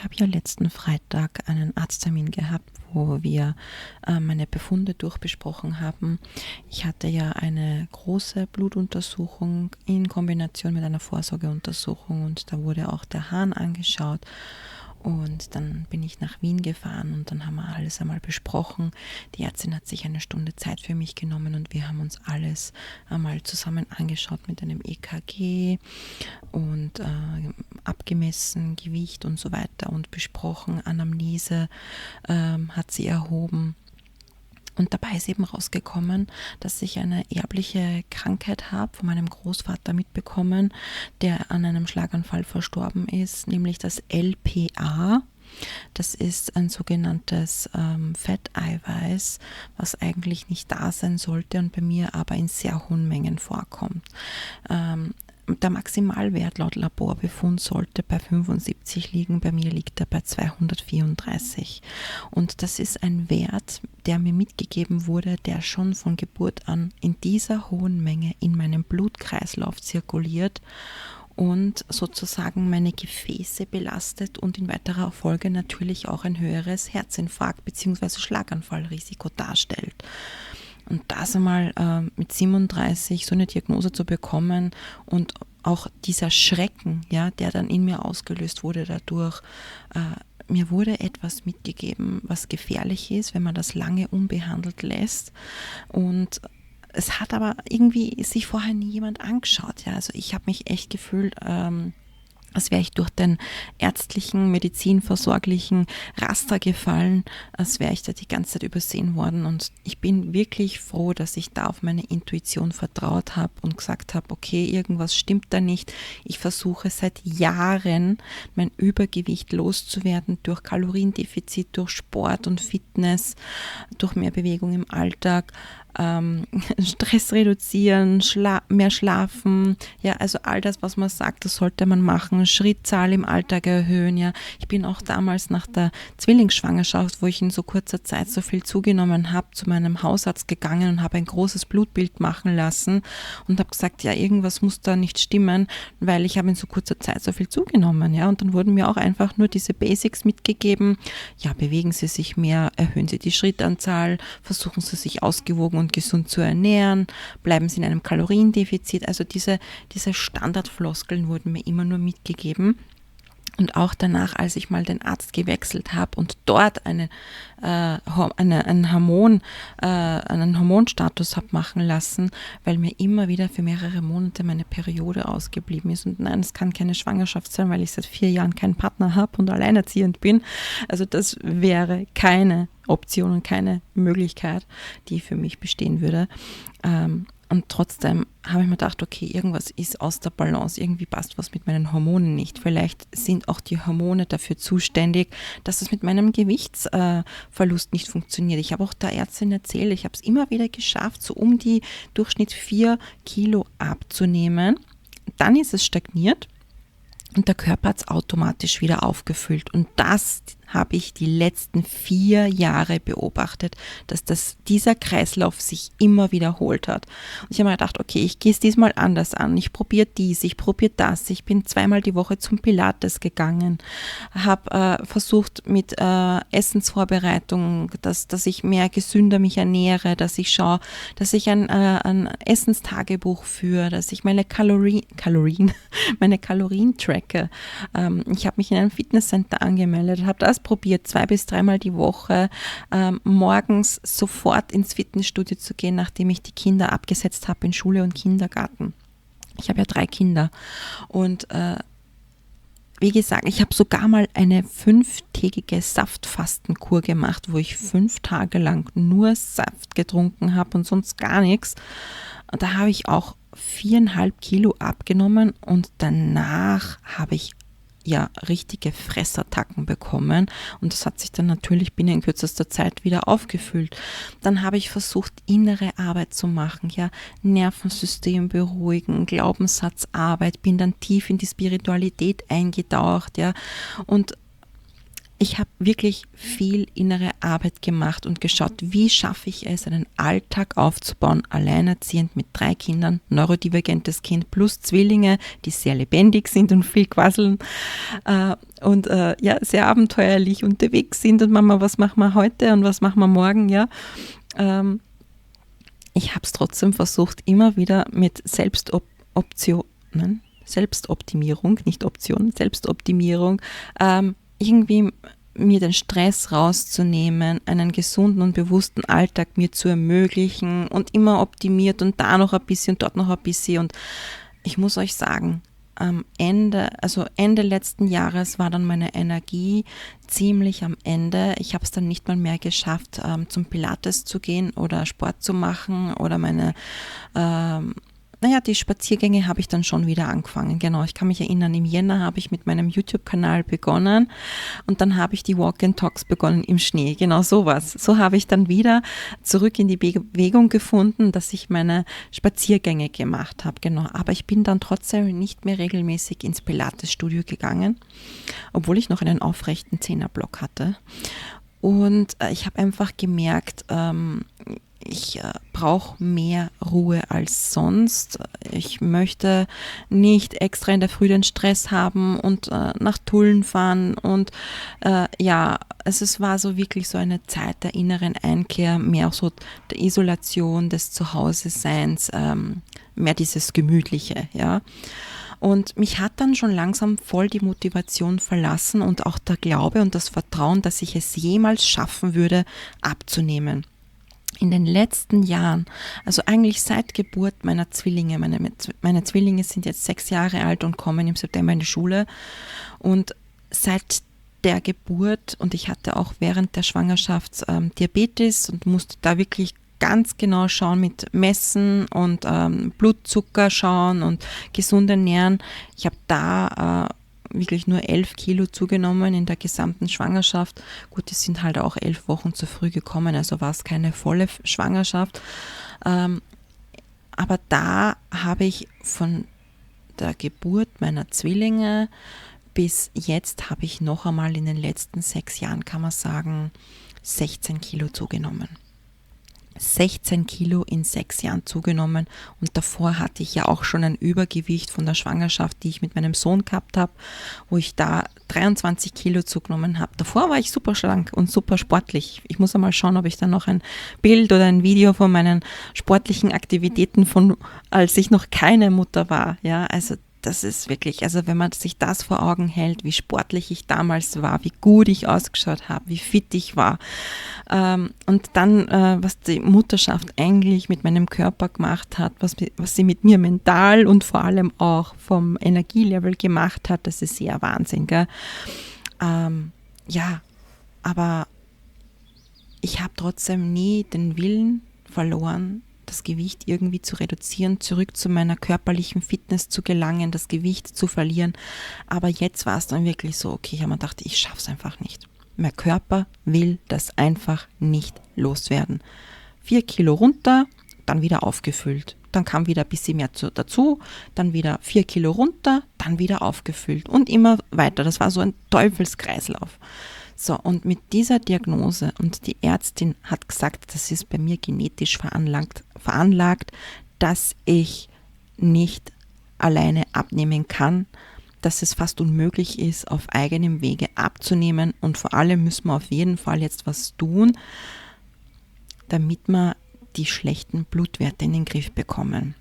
Ich habe ja letzten Freitag einen Arzttermin gehabt, wo wir meine Befunde durchbesprochen haben. Ich hatte ja eine große Blutuntersuchung in Kombination mit einer Vorsorgeuntersuchung und da wurde auch der Harn angeschaut. Und dann bin ich nach Wien gefahren und dann haben wir alles einmal besprochen. Die Ärztin hat sich eine Stunde Zeit für mich genommen und wir haben uns alles einmal zusammen angeschaut mit einem EKG und abgemessen, Gewicht und so weiter und besprochen. Anamnese hat sie erhoben. Und dabei ist eben rausgekommen, dass ich eine erbliche Krankheit habe, von meinem Großvater mitbekommen, der an einem Schlaganfall verstorben ist, nämlich das LPA. Das ist ein sogenanntes Fetteiweiß, was eigentlich nicht da sein sollte und bei mir aber in sehr hohen Mengen vorkommt. Der Maximalwert laut Laborbefund sollte bei 75 liegen, bei mir liegt er bei 234. Und das ist ein Wert, der mir mitgegeben wurde, der schon von Geburt an in dieser hohen Menge in meinem Blutkreislauf zirkuliert und sozusagen meine Gefäße belastet und in weiterer Folge natürlich auch ein höheres Herzinfarkt- bzw. Schlaganfallrisiko darstellt. Und das einmal mit 37 so eine Diagnose zu bekommen und auch dieser Schrecken, ja, der dann in mir ausgelöst wurde dadurch, mir wurde etwas mitgegeben, was gefährlich ist, wenn man das lange unbehandelt lässt. Und es hat aber irgendwie sich vorher nie jemand angeschaut. Ja. Also ich habe mich echt gefühlt, als wäre ich durch den ärztlichen, medizinversorglichen Raster gefallen, als wäre ich da die ganze Zeit übersehen worden. Und ich bin wirklich froh, dass ich da auf meine Intuition vertraut habe und gesagt habe, okay, irgendwas stimmt da nicht. Ich versuche seit Jahren, mein Übergewicht loszuwerden durch Kaloriendefizit, durch Sport und Fitness, durch mehr Bewegung im Alltag. Stress reduzieren, mehr schlafen, ja, also all das, was man sagt, das sollte man machen, Schrittzahl im Alltag erhöhen, ja. Ich bin auch damals nach der Zwillingsschwangerschaft, wo ich in so kurzer Zeit so viel zugenommen habe, zu meinem Hausarzt gegangen und habe ein großes Blutbild machen lassen und habe gesagt, ja, irgendwas muss da nicht stimmen, weil ich habe in so kurzer Zeit so viel zugenommen, ja, und dann wurden mir auch einfach nur diese Basics mitgegeben, ja, bewegen Sie sich mehr, erhöhen Sie die Schrittanzahl, versuchen Sie sich ausgewogen und gesund zu ernähren, bleiben Sie in einem Kaloriendefizit. Also diese Standardfloskeln wurden mir immer nur mitgegeben. Und auch danach, als ich mal den Arzt gewechselt habe und dort einen Hormonstatus habe machen lassen, weil mir immer wieder für mehrere Monate meine Periode ausgeblieben ist. Und nein, es kann keine Schwangerschaft sein, weil ich seit 4 Jahren keinen Partner habe und alleinerziehend bin. Also das wäre keine Option und keine Möglichkeit, die für mich bestehen würde. Und trotzdem habe ich mir gedacht, okay, irgendwas ist aus der Balance, irgendwie passt was mit meinen Hormonen nicht. Vielleicht sind auch die Hormone dafür zuständig, dass es mit meinem Gewichtsverlust nicht funktioniert. Ich habe auch der Ärztin erzählt, ich habe es immer wieder geschafft, so um die Durchschnitt 4 Kilo abzunehmen. Dann ist es stagniert und der Körper hat es automatisch wieder aufgefüllt. Und das habe ich die letzten 4 Jahre beobachtet, dass dieser Kreislauf sich immer wiederholt hat. Und ich habe mir gedacht, okay, ich gehe es diesmal anders an. Ich probiere dies, ich probiere das. Ich bin 2-mal die Woche zum Pilates gegangen, habe versucht mit Essensvorbereitung, dass ich mehr gesünder mich ernähre, dass ich schaue, dass ich ein Essenstagebuch führe, dass ich meine meine Kalorien tracke. Ich habe mich in einem Fitnesscenter angemeldet, habe das probiert, 2- bis 3-mal die Woche, morgens sofort ins Fitnessstudio zu gehen, nachdem ich die Kinder abgesetzt habe in Schule und Kindergarten. Ich habe ja 3 Kinder und wie gesagt, ich habe sogar mal eine 5-tägige Saftfastenkur gemacht, wo ich 5 Tage lang nur Saft getrunken habe und sonst gar nichts. Und da habe ich auch 4,5 Kilo abgenommen und danach habe ich ja richtige Fressattacken bekommen und das hat sich dann natürlich binnen kürzester Zeit wieder aufgefüllt. Dann habe ich versucht, innere Arbeit zu machen, ja, Nervensystem beruhigen, Glaubenssatzarbeit, bin dann tief in die Spiritualität eingetaucht, ja, und ich habe wirklich viel innere Arbeit gemacht und geschaut, wie schaffe ich es, einen Alltag aufzubauen, alleinerziehend mit 3 Kindern, neurodivergentes Kind plus Zwillinge, die sehr lebendig sind und viel quasseln und sehr abenteuerlich unterwegs sind und Mama, was machen wir heute und was machen wir morgen, ja. Ich habe es trotzdem versucht, immer wieder mit Selbstoptimierung, nicht Option, Selbstoptimierung, irgendwie mir den Stress rauszunehmen, einen gesunden und bewussten Alltag mir zu ermöglichen und immer optimiert und da noch ein bisschen und dort noch ein bisschen. Und ich muss euch sagen, Ende letzten Jahres war dann meine Energie ziemlich am Ende. Ich habe es dann nicht mal mehr geschafft, zum Pilates zu gehen oder Sport zu machen oder die Spaziergänge habe ich dann schon wieder angefangen. Genau, ich kann mich erinnern, im Jänner habe ich mit meinem YouTube-Kanal begonnen und dann habe ich die Walk-and-Talks begonnen im Schnee. Genau sowas. So habe ich dann wieder zurück in die Bewegung gefunden, dass ich meine Spaziergänge gemacht habe. Genau, aber ich bin dann trotzdem nicht mehr regelmäßig ins Pilates-Studio gegangen, obwohl ich noch einen aufrechten 10er-Block hatte. Und ich habe einfach gemerkt, ich brauche mehr Ruhe als sonst. Ich möchte nicht extra in der Früh den Stress haben und nach Tulln fahren. Und es war so wirklich so eine Zeit der inneren Einkehr, mehr auch so der Isolation, des Zuhause-Seins, mehr dieses Gemütliche, ja. Und mich hat dann schon langsam voll die Motivation verlassen und auch der Glaube und das Vertrauen, dass ich es jemals schaffen würde, abzunehmen. In den letzten Jahren, also eigentlich seit Geburt meiner Zwillinge, meine Zwillinge sind jetzt 6 Jahre alt und kommen im September in die Schule, und seit der Geburt, und ich hatte auch während der Schwangerschaft Diabetes und musste da wirklich ganz genau schauen mit Messen und Blutzucker schauen und gesund ernähren. Ich habe da wirklich nur 11 Kilo zugenommen in der gesamten Schwangerschaft. Gut, die sind halt auch 11 Wochen zu früh gekommen, also war es keine volle Schwangerschaft. Aber da habe ich von der Geburt meiner Zwillinge bis jetzt habe ich noch einmal in den letzten 6 Jahren, kann man sagen, 16 Kilo zugenommen. 16 Kilo in 6 Jahren zugenommen, und davor hatte ich ja auch schon ein Übergewicht von der Schwangerschaft, die ich mit meinem Sohn gehabt habe, wo ich da 23 Kilo zugenommen habe. Davor war ich super schlank und super sportlich. Ich muss einmal schauen, ob ich dann noch ein Bild oder ein Video von meinen sportlichen Aktivitäten von, als ich noch keine Mutter war, ja, also das ist wirklich, also wenn man sich das vor Augen hält, wie sportlich ich damals war, wie gut ich ausgeschaut habe, wie fit ich war. Und dann, was die Mutterschaft eigentlich mit meinem Körper gemacht hat, was sie mit mir mental und vor allem auch vom Energielevel gemacht hat, das ist sehr Wahnsinn, gell? Aber ich habe trotzdem nie den Willen verloren, das Gewicht irgendwie zu reduzieren, zurück zu meiner körperlichen Fitness zu gelangen, das Gewicht zu verlieren. Aber jetzt war es dann wirklich so, okay, ich habe mir gedacht, ich schaffe es einfach nicht. Mein Körper will das einfach nicht loswerden. 4 Kilo runter, dann wieder aufgefüllt. Dann kam wieder ein bisschen mehr dazu, dann wieder 4 Kilo runter, dann wieder aufgefüllt und immer weiter. Das war so ein Teufelskreislauf. So, und mit dieser Diagnose, und die Ärztin hat gesagt, das ist bei mir genetisch veranlagt, dass ich nicht alleine abnehmen kann, dass es fast unmöglich ist, auf eigenem Wege abzunehmen, und vor allem müssen wir auf jeden Fall jetzt was tun, damit wir die schlechten Blutwerte in den Griff bekommen.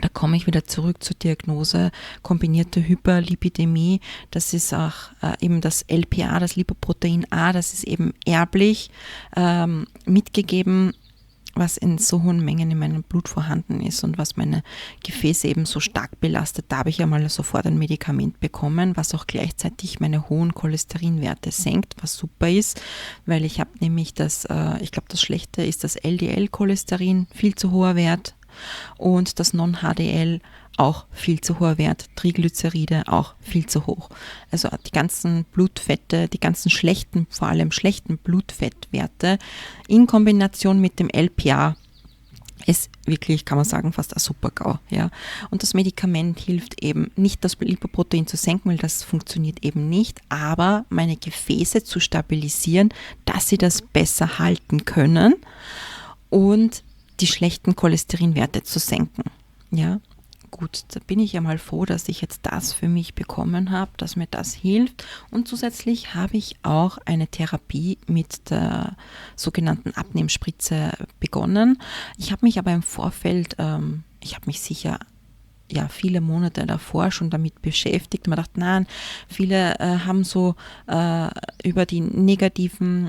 Da komme ich wieder zurück zur Diagnose kombinierte Hyperlipidämie. Das ist auch eben das LPA, das Lipoprotein A, das ist eben erblich mitgegeben, was in so hohen Mengen in meinem Blut vorhanden ist und was meine Gefäße eben so stark belastet. Da habe ich ja mal sofort ein Medikament bekommen, was auch gleichzeitig meine hohen Cholesterinwerte senkt, was super ist, weil ich habe nämlich ich glaube, das Schlechte ist das LDL-Cholesterin, viel zu hoher Wert, und das Non-HDL auch viel zu hoher Wert, Triglyceride auch viel zu hoch. Also die ganzen Blutfette, die ganzen schlechten, vor allem schlechten Blutfettwerte in Kombination mit dem LPA ist wirklich, kann man sagen, fast ein Super-GAU. Ja. Und das Medikament hilft eben nicht, das Lipoprotein zu senken, weil das funktioniert eben nicht, aber meine Gefäße zu stabilisieren, dass sie das besser halten können und die schlechten Cholesterinwerte zu senken. Ja. Gut, da bin ich ja mal froh, dass ich jetzt das für mich bekommen habe, dass mir das hilft. Und zusätzlich habe ich auch eine Therapie mit der sogenannten Abnehmspritze begonnen. Ich habe mich aber im Vorfeld, ich habe mich sicher viele Monate davor schon damit beschäftigt. Man dachte, nein, viele haben so über die negativen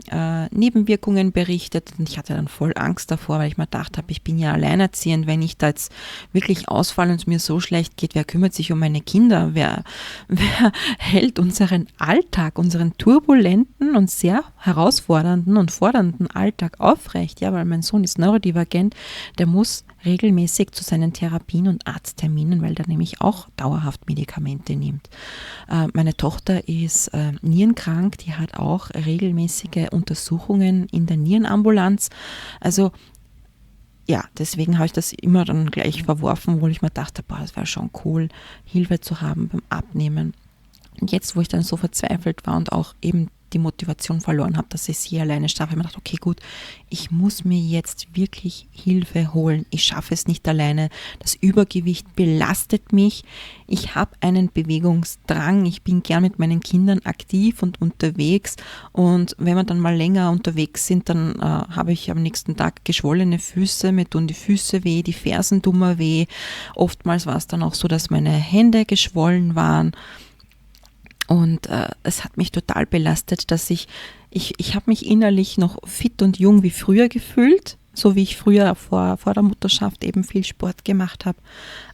Nebenwirkungen berichtet und ich hatte dann voll Angst davor, weil ich mir gedacht habe, ich bin ja alleinerziehend, wenn ich da jetzt wirklich ausfalle und es mir so schlecht geht, wer kümmert sich um meine Kinder? Wer hält unseren Alltag, unseren turbulenten und sehr herausfordernden und fordernden Alltag aufrecht? Ja, weil mein Sohn ist neurodivergent, der muss regelmäßig zu seinen Therapien und Arztterminen, weil der nämlich auch dauerhaft Medikamente nimmt. Meine Tochter ist nierenkrank, die hat auch regelmäßige Untersuchungen in der Nierenambulanz. Also ja, deswegen habe ich das immer dann gleich verworfen, wo ich mir dachte, boah, das wäre schon cool, Hilfe zu haben beim Abnehmen. Und jetzt, wo ich dann so verzweifelt war und auch eben die Motivation verloren habe, dass ich sie alleine schaffe, habe ich mir gedacht, okay, gut, ich muss mir jetzt wirklich Hilfe holen. Ich schaffe es nicht alleine. Das Übergewicht belastet mich. Ich habe einen Bewegungsdrang. Ich bin gern mit meinen Kindern aktiv und unterwegs. Und wenn wir dann mal länger unterwegs sind, dann habe ich am nächsten Tag geschwollene Füße. Mir tun die Füße weh, die Fersen tun mir weh. Oftmals war es dann auch so, dass meine Hände geschwollen waren. Und es hat mich total belastet, dass ich habe mich innerlich noch fit und jung wie früher gefühlt, so wie ich früher vor der Mutterschaft eben viel Sport gemacht habe.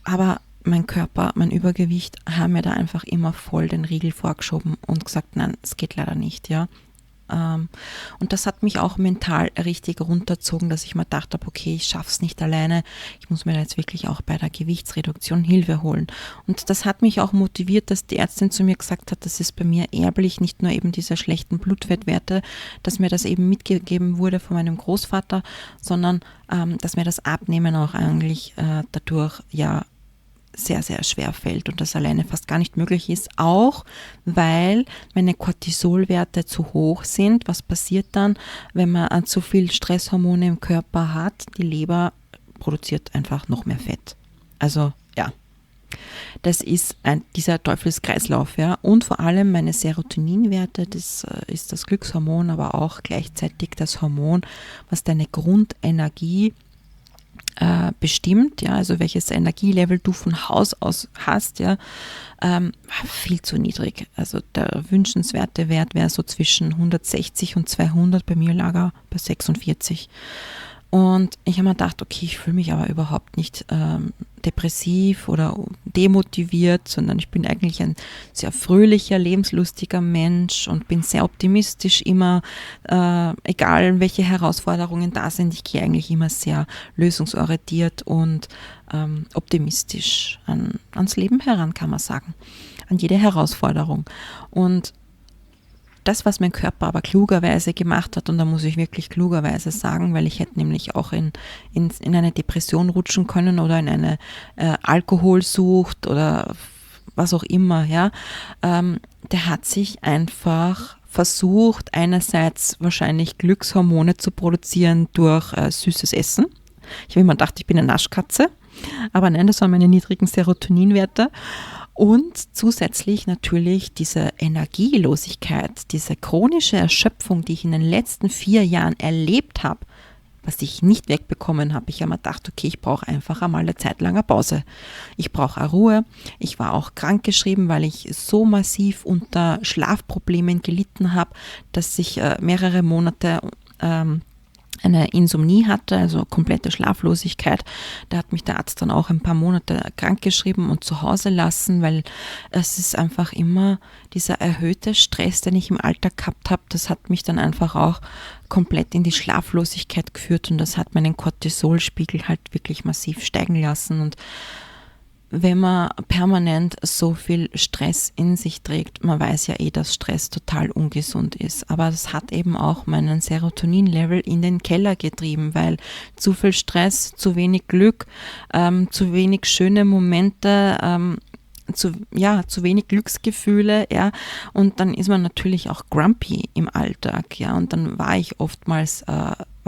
Aber mein Körper, mein Übergewicht haben mir da einfach immer voll den Riegel vorgeschoben und gesagt, nein, es geht leider nicht, ja. Und das hat mich auch mental richtig runtergezogen, dass ich mir gedacht habe, okay, ich schaffe es nicht alleine, ich muss mir da jetzt wirklich auch bei der Gewichtsreduktion Hilfe holen. Und das hat mich auch motiviert, dass die Ärztin zu mir gesagt hat, das ist bei mir erblich, nicht nur eben diese schlechten Blutfettwerte, dass mir das eben mitgegeben wurde von meinem Großvater, sondern dass mir das Abnehmen auch eigentlich dadurch ja sehr, sehr schwer fällt und das alleine fast gar nicht möglich ist, auch weil meine Cortisolwerte zu hoch sind. Was passiert dann, wenn man zu viel Stresshormone im Körper hat? Die Leber produziert einfach noch mehr Fett. Also ja, das ist dieser Teufelskreislauf. Ja. Und vor allem meine Serotoninwerte, das ist das Glückshormon, aber auch gleichzeitig das Hormon, was deine Grundenergie bestimmt, ja, also welches Energielevel du von Haus aus hast, ja, viel zu niedrig. Also der wünschenswerte Wert wäre so zwischen 160 und 200, bei mir lag er bei 46. Und ich habe mir gedacht, okay, ich fühle mich aber überhaupt nicht depressiv oder demotiviert, sondern ich bin eigentlich ein sehr fröhlicher, lebenslustiger Mensch und bin sehr optimistisch immer, egal welche Herausforderungen da sind. Ich gehe eigentlich immer sehr lösungsorientiert und optimistisch ans Leben heran, kann man sagen, an jede Herausforderung. Und das, was mein Körper aber klugerweise gemacht hat, und da muss ich wirklich klugerweise sagen, weil ich hätte nämlich auch in eine Depression rutschen können oder in eine Alkoholsucht oder was auch immer, ja, der hat sich einfach versucht, einerseits wahrscheinlich Glückshormone zu produzieren durch süßes Essen. Ich habe immer gedacht, ich bin eine Naschkatze, aber nein, das waren meine niedrigen Serotoninwerte. Und zusätzlich natürlich diese Energielosigkeit, diese chronische Erschöpfung, die ich in den letzten 4 Jahren erlebt habe, was ich nicht wegbekommen habe. Ich habe mir gedacht, okay, ich brauche einfach einmal eine Zeit lang eine Pause. Ich brauche Ruhe. Ich war auch krankgeschrieben, weil ich so massiv unter Schlafproblemen gelitten habe, dass ich mehrere Monate eine Insomnie hatte, also komplette Schlaflosigkeit. Da hat mich der Arzt dann auch ein paar Monate krankgeschrieben und zu Hause lassen, weil es ist einfach immer dieser erhöhte Stress, den ich im Alltag gehabt habe, das hat mich dann einfach auch komplett in die Schlaflosigkeit geführt und das hat meinen Cortisolspiegel halt wirklich massiv steigen lassen und wenn man permanent so viel Stress in sich trägt, man weiß ja dass Stress total ungesund ist, aber das hat eben auch meinen Serotonin-Level in den Keller getrieben, weil zu viel Stress, zu wenig Glück, zu wenig schöne Momente, zu wenig Glücksgefühle, ja, und dann ist man natürlich auch grumpy im Alltag, ja, und dann war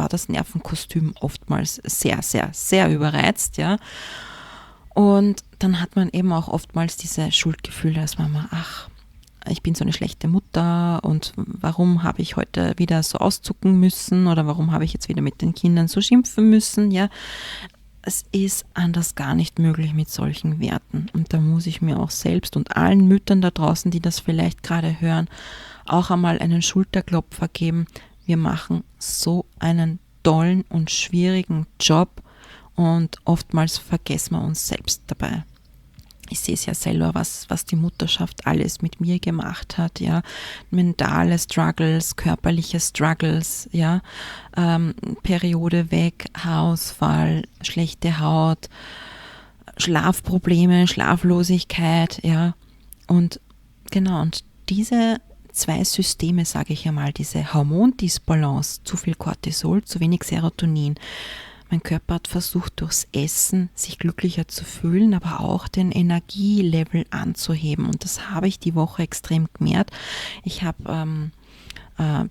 das Nervenkostüm oftmals sehr, sehr, sehr überreizt, ja. Und dann hat man eben auch oftmals diese Schuldgefühle als Mama, ich bin so eine schlechte Mutter und warum habe ich heute wieder so auszucken müssen oder warum habe ich jetzt wieder mit den Kindern so schimpfen müssen, ja. Es ist anders gar nicht möglich mit solchen Werten. Und da muss ich mir auch selbst und allen Müttern da draußen, die das vielleicht gerade hören, auch einmal einen Schulterklopfer geben. Wir machen so einen tollen und schwierigen Job und oftmals vergessen wir uns selbst dabei. Ich sehe es ja selber, was die Mutterschaft alles mit mir gemacht hat, ja, mentale Struggles, körperliche Struggles, ja, Periode weg, Haarausfall, schlechte Haut, Schlafprobleme, Schlaflosigkeit, ja, und genau, und diese zwei Systeme, sage ich einmal, diese Hormondisbalance, zu viel Cortisol, zu wenig Serotonin. Mein Körper hat versucht, durchs Essen sich glücklicher zu fühlen, aber auch den Energielevel anzuheben. Und das habe ich die Woche extrem gemerkt. Ich habe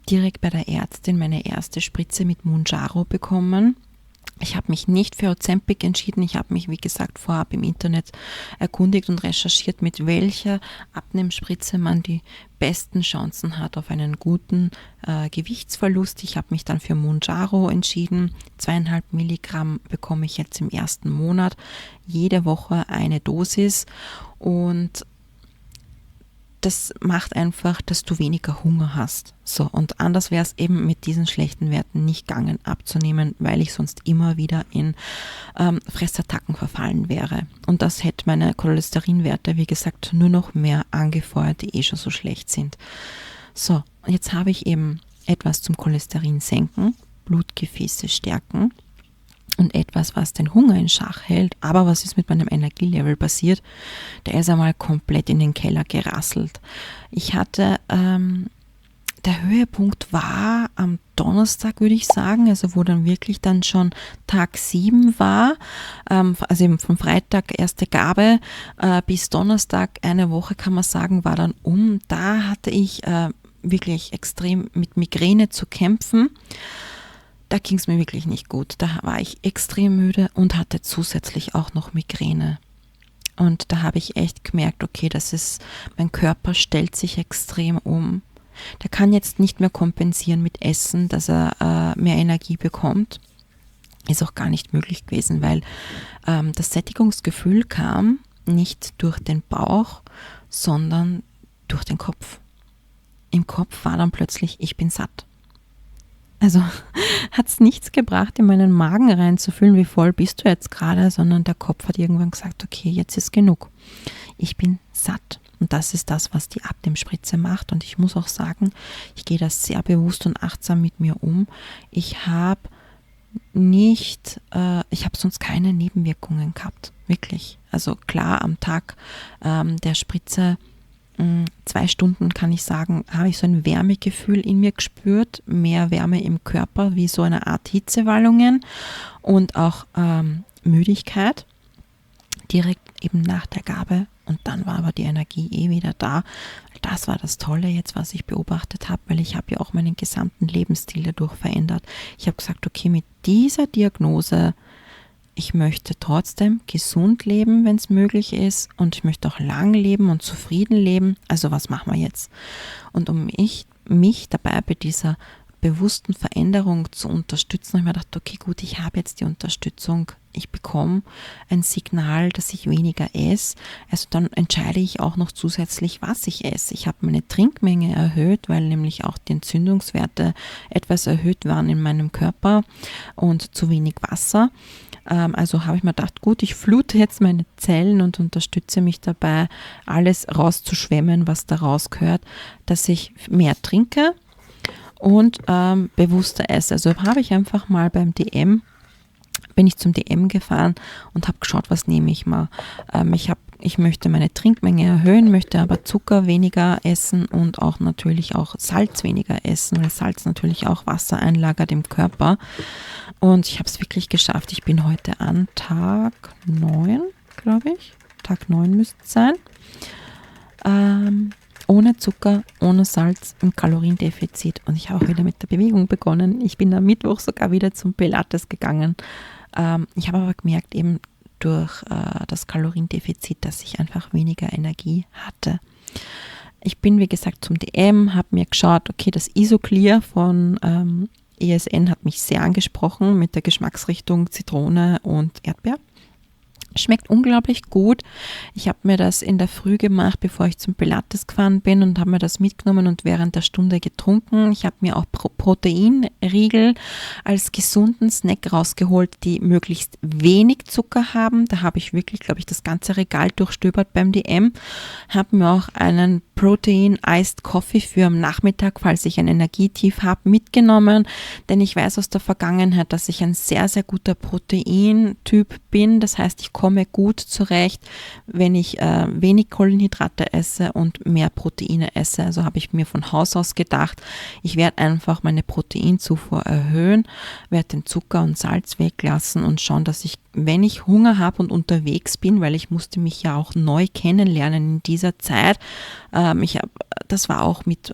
direkt bei der Ärztin meine erste Spritze mit Mounjaro bekommen. Ich habe mich nicht für Ozempic entschieden. Ich habe mich, wie gesagt, vorab im Internet erkundigt und recherchiert, mit welcher Abnehmspritze man die besten Chancen hat auf einen guten Gewichtsverlust. Ich habe mich dann für Mounjaro entschieden. 2,5 Milligramm bekomme ich jetzt im ersten Monat. Jede Woche eine Dosis. Und das macht einfach, dass du weniger Hunger hast. So, und anders wäre es eben mit diesen schlechten Werten nicht gegangen abzunehmen, weil ich sonst immer wieder in Fressattacken verfallen wäre. Und das hätte meine Cholesterinwerte, wie gesagt, nur noch mehr angefeuert, die schon so schlecht sind. So, jetzt habe ich eben etwas zum Cholesterin senken, Blutgefäße stärken und etwas, was den Hunger in Schach hält. Aber was ist mit meinem Energielevel passiert? Der ist einmal komplett in den Keller gerasselt. Ich hatte, der Höhepunkt war am Donnerstag, würde ich sagen, also wo dann wirklich dann schon Tag 7 war, also eben vom Freitag erste Gabe bis Donnerstag, eine Woche kann man sagen, war dann um. Da hatte ich wirklich extrem mit Migräne zu kämpfen. Da ging es mir wirklich nicht gut. Da war ich extrem müde und hatte zusätzlich auch noch Migräne. Und da habe ich echt gemerkt, okay, mein Körper stellt sich extrem um. Der kann jetzt nicht mehr kompensieren mit Essen, dass er mehr Energie bekommt. Ist auch gar nicht möglich gewesen, weil das Sättigungsgefühl kam nicht durch den Bauch, sondern durch den Kopf. Im Kopf war dann plötzlich, ich bin satt. Also hat es nichts gebracht, in meinen Magen reinzufühlen, wie voll bist du jetzt gerade, sondern der Kopf hat irgendwann gesagt, okay, jetzt ist genug. Ich bin satt. Und das ist das, was die Abnehmspritze macht. Und ich muss auch sagen, ich gehe da sehr bewusst und achtsam mit mir um. Ich habe sonst keine Nebenwirkungen gehabt. Wirklich. Also klar, am Tag der Spritze 2 Stunden, kann ich sagen, habe ich so ein Wärmegefühl in mir gespürt, mehr Wärme im Körper, wie so eine Art Hitzewallungen und auch Müdigkeit direkt eben nach der Gabe, und dann war aber die Energie wieder da. Das war das Tolle jetzt, was ich beobachtet habe, weil ich habe ja auch meinen gesamten Lebensstil dadurch verändert. Ich habe gesagt, okay, mit dieser Diagnose, ich möchte trotzdem gesund leben, wenn es möglich ist, und ich möchte auch lang leben und zufrieden leben. Also was machen wir jetzt? Und um mich dabei bei dieser bewussten Veränderung zu unterstützen, habe ich mir gedacht, okay, gut, ich habe jetzt die Unterstützung, ich bekomme ein Signal, dass ich weniger esse, also dann entscheide ich auch noch zusätzlich, was ich esse. Ich habe meine Trinkmenge erhöht, weil nämlich auch die Entzündungswerte etwas erhöht waren in meinem Körper und zu wenig Wasser. Also habe ich mir gedacht, gut, ich flute jetzt meine Zellen und unterstütze mich dabei, alles rauszuschwemmen, was da rausgehört, dass ich mehr trinke und bewusster esse. Also habe ich einfach mal beim DM bin ich zum DM gefahren und habe geschaut, was nehme ich mal. Ich möchte meine Trinkmenge erhöhen, möchte aber Zucker weniger essen und auch natürlich auch Salz weniger essen, weil Salz natürlich auch Wasser einlagert im Körper. Und ich habe es wirklich geschafft. Ich bin heute an Tag 9, glaube ich. Tag 9 müsste es sein. Ohne Zucker, ohne Salz, im Kaloriendefizit. Und ich habe auch wieder mit der Bewegung begonnen. Ich bin am Mittwoch sogar wieder zum Pilates gegangen. Ich habe aber gemerkt, eben durch das Kaloriendefizit, dass ich einfach weniger Energie hatte. Ich bin, wie gesagt, zum DM, habe mir geschaut, okay, das Isoclear von ESN hat mich sehr angesprochen mit der Geschmacksrichtung Zitrone und Erdbeer. Schmeckt unglaublich gut. Ich habe mir das in der Früh gemacht, bevor ich zum Pilates gefahren bin und habe mir das mitgenommen und während der Stunde getrunken. Ich habe mir auch Proteinriegel als gesunden Snack rausgeholt, die möglichst wenig Zucker haben. Da habe ich wirklich, glaube ich, das ganze Regal durchstöbert beim DM. Habe mir auch einen Protein Iced Coffee für am Nachmittag, falls ich ein Energietief habe, mitgenommen. Denn ich weiß aus der Vergangenheit, dass ich ein sehr, sehr guter Proteintyp bin. Das heißt, ich komme gut zurecht, wenn ich wenig Kohlenhydrate esse und mehr Proteine esse. Also habe ich mir von Haus aus gedacht, ich werde einfach meine Proteinzufuhr erhöhen, werde den Zucker und Salz weglassen und schauen, dass ich, wenn ich Hunger habe und unterwegs bin, weil ich musste mich ja auch neu kennenlernen in dieser Zeit, das war auch mit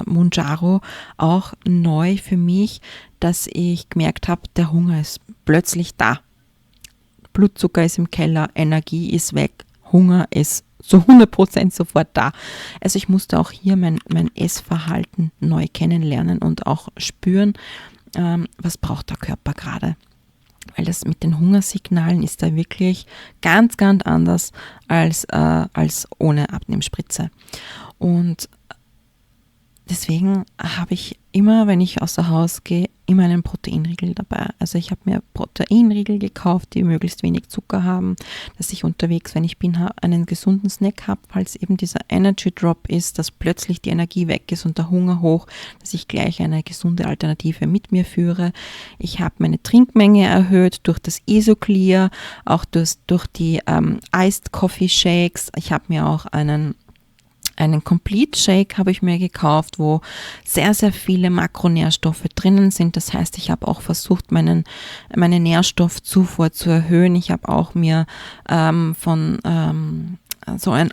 Mounjaro auch neu für mich, dass ich gemerkt habe, der Hunger ist plötzlich da. Blutzucker ist im Keller, Energie ist weg, Hunger ist zu 100% sofort da. Also ich musste auch hier mein Essverhalten neu kennenlernen und auch spüren, was braucht der Körper gerade. Weil das mit den Hungersignalen ist da wirklich ganz, ganz anders als ohne Abnehmspritze. Und deswegen habe ich immer, wenn ich außer Haus gehe, immer einen Proteinriegel dabei. Also ich habe mir Proteinriegel gekauft, die möglichst wenig Zucker haben, dass ich unterwegs, wenn ich bin, einen gesunden Snack habe, falls eben dieser Energy Drop ist, dass plötzlich die Energie weg ist und der Hunger hoch, dass ich gleich eine gesunde Alternative mit mir führe. Ich habe meine Trinkmenge erhöht durch das Isoclear, auch durch die Iced Coffee Shakes. Ich habe mir auch einen Complete Shake habe ich mir gekauft, wo sehr, sehr viele Makronährstoffe drinnen sind. Das heißt, ich habe auch versucht, meine Nährstoffzufuhr zu erhöhen. Ich habe auch mir so ein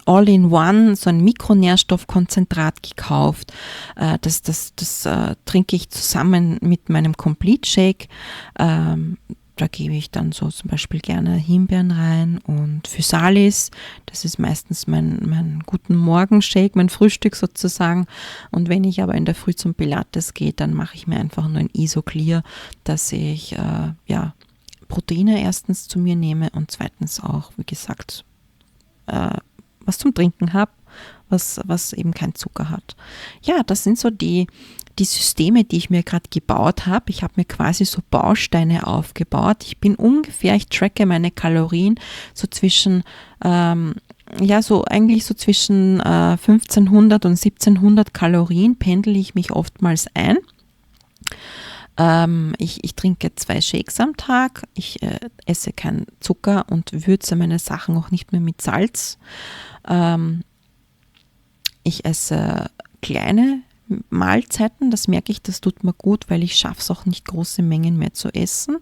All-in-One, so ein Mikronährstoffkonzentrat gekauft. Das trinke ich zusammen mit meinem Complete Shake. Da gebe ich dann so zum Beispiel gerne Himbeeren rein und Physalis. Das ist meistens mein guten Morgenshake, mein Frühstück sozusagen. Und wenn ich aber in der Früh zum Pilates gehe, dann mache ich mir einfach nur ein Isoclear, dass ich Proteine erstens zu mir nehme und zweitens auch, wie gesagt, was zum Trinken habe, was eben kein Zucker hat. Ja, das sind so die Systeme, die ich mir gerade gebaut habe. Ich habe mir quasi so Bausteine aufgebaut. Ich tracke meine Kalorien so zwischen, zwischen 1500 und 1700 Kalorien pendel ich mich oftmals ein. Ich trinke 2 Shakes am Tag. Ich esse keinen Zucker und würze meine Sachen auch nicht mehr mit Salz. Ich esse kleine Mahlzeiten, das merke ich, das tut mir gut, weil ich schaffe es auch nicht, große Mengen mehr zu essen.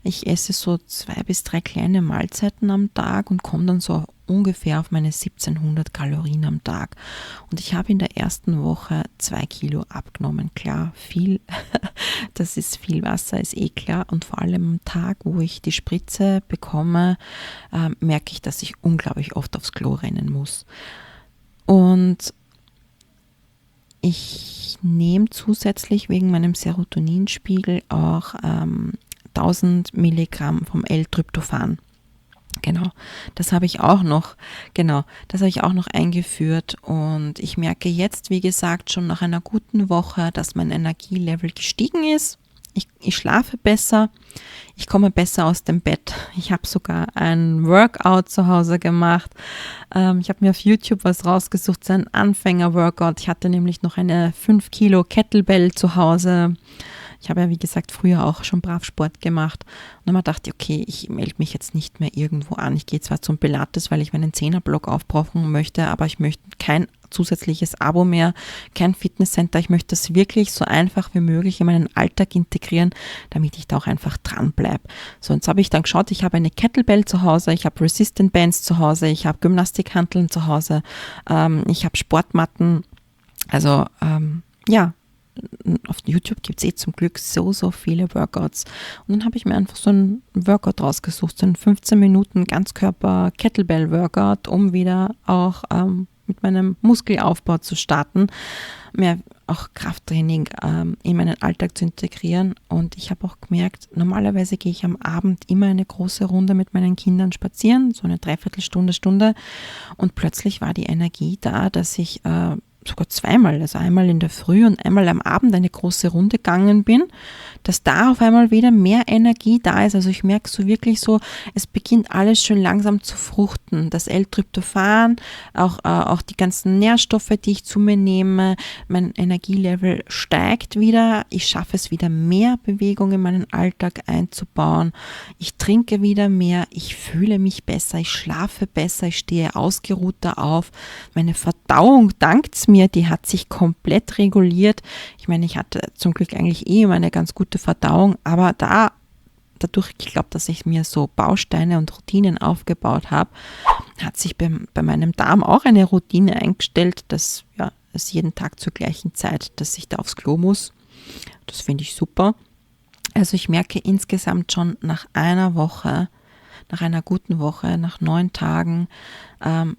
Ich esse so 2 bis 3 kleine Mahlzeiten am Tag und komme dann so ungefähr auf meine 1700 Kalorien am Tag. Und ich habe in der ersten Woche 2 Kilo abgenommen. Klar, viel, das ist viel Wasser, ist eh klar. Und vor allem am Tag, wo ich die Spritze bekomme, merke ich, dass ich unglaublich oft aufs Klo rennen muss. Und ich nehme zusätzlich wegen meinem Serotoninspiegel auch 1000 Milligramm vom L-Tryptophan. Genau, das habe ich auch noch eingeführt und ich merke jetzt, wie gesagt, schon nach einer guten Woche, dass mein Energielevel gestiegen ist. Ich schlafe besser, ich komme besser aus dem Bett. Ich habe sogar ein Workout zu Hause gemacht. Ich habe mir auf YouTube was rausgesucht, so ein Anfänger-Workout. Ich hatte nämlich noch eine 5 Kilo Kettlebell zu Hause. Ich habe ja, wie gesagt, früher auch schon brav Sport gemacht und dann habe ich gedacht, okay, ich melde mich jetzt nicht mehr irgendwo an. Ich gehe zwar zum Pilates, weil ich meinen 10er-Block aufbrauchen möchte, aber ich möchte kein zusätzliches Abo mehr, kein Fitnesscenter. Ich möchte das wirklich so einfach wie möglich in meinen Alltag integrieren, damit ich da auch einfach dran bleibe. So, jetzt habe ich dann geschaut, ich habe eine Kettlebell zu Hause, ich habe Resistant Bands zu Hause, ich habe Gymnastikhanteln zu Hause, ich habe Sportmatten. Also ja, auf YouTube gibt es zum Glück so viele Workouts. Und dann habe ich mir einfach so einen Workout rausgesucht, so einen 15 Minuten Ganzkörper-Kettlebell-Workout, um wieder auch mit meinem Muskelaufbau zu starten, mehr auch Krafttraining in meinen Alltag zu integrieren. Und ich habe auch gemerkt, normalerweise gehe ich am Abend immer eine große Runde mit meinen Kindern spazieren, so eine Dreiviertelstunde, Stunde. Und plötzlich war die Energie da, dass ich sogar zweimal, also einmal in der Früh und einmal am Abend eine große Runde gegangen bin, dass da auf einmal wieder mehr Energie da ist. Also ich merke so wirklich so, es beginnt alles schön langsam zu fruchten. Das L-Tryptophan, auch die ganzen Nährstoffe, die ich zu mir nehme, mein Energielevel steigt wieder. Ich schaffe es wieder, mehr Bewegung in meinen Alltag einzubauen. Ich trinke wieder mehr, ich fühle mich besser, ich schlafe besser, ich stehe ausgeruhter auf. Meine Verdauung dankt's mir, die hat sich komplett reguliert. Ich meine, ich hatte zum Glück eigentlich immer eine ganz gute Verdauung, aber dadurch, ich glaube, dass ich mir so Bausteine und Routinen aufgebaut habe, hat sich bei meinem Darm auch eine Routine eingestellt, dass es jeden Tag zur gleichen Zeit, dass ich da aufs Klo muss. Das finde ich super. Also ich merke insgesamt schon nach einer Woche, nach einer guten Woche, nach 9 Tagen,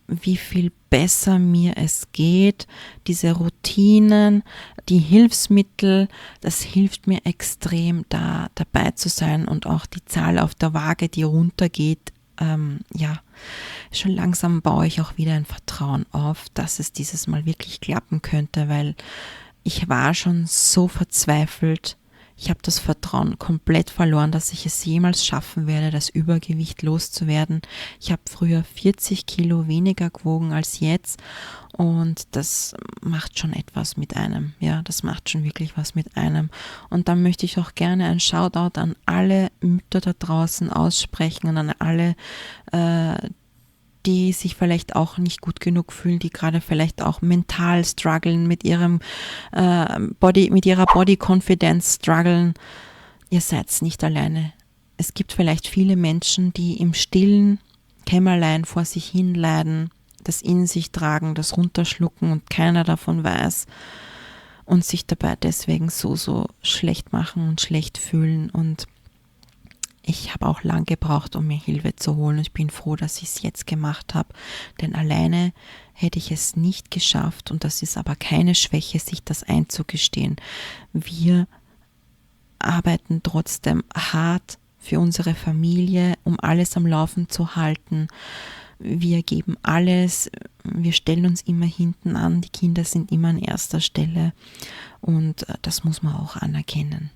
wie viel besser mir es geht. Diese Routinen, die Hilfsmittel, das hilft mir extrem, da dabei zu sein und auch die Zahl auf der Waage, die runtergeht. Schon langsam baue ich auch wieder ein Vertrauen auf, dass es dieses Mal wirklich klappen könnte, weil ich war schon so verzweifelt. Ich habe das Vertrauen komplett verloren, dass ich es jemals schaffen werde, das Übergewicht loszuwerden. Ich habe früher 40 Kilo weniger gewogen als jetzt und das macht schon etwas mit einem. Ja, das macht schon wirklich was mit einem. Und dann möchte ich auch gerne ein Shoutout an alle Mütter da draußen aussprechen und an alle, die sich vielleicht auch nicht gut genug fühlen, die gerade vielleicht auch mental strugglen mit ihrem mit ihrer Body Confidence strugglen. Ihr seid nicht alleine. Es gibt vielleicht viele Menschen, die im Stillen Kämmerlein vor sich hin leiden, das in sich tragen, das runterschlucken und keiner davon weiß und sich dabei deswegen so schlecht machen und schlecht fühlen. Und ich habe auch lang gebraucht, um mir Hilfe zu holen. Ich bin froh, dass ich es jetzt gemacht habe, denn alleine hätte ich es nicht geschafft und das ist aber keine Schwäche, sich das einzugestehen. Wir arbeiten trotzdem hart für unsere Familie, um alles am Laufen zu halten. Wir geben alles, wir stellen uns immer hinten an, die Kinder sind immer an erster Stelle und das muss man auch anerkennen.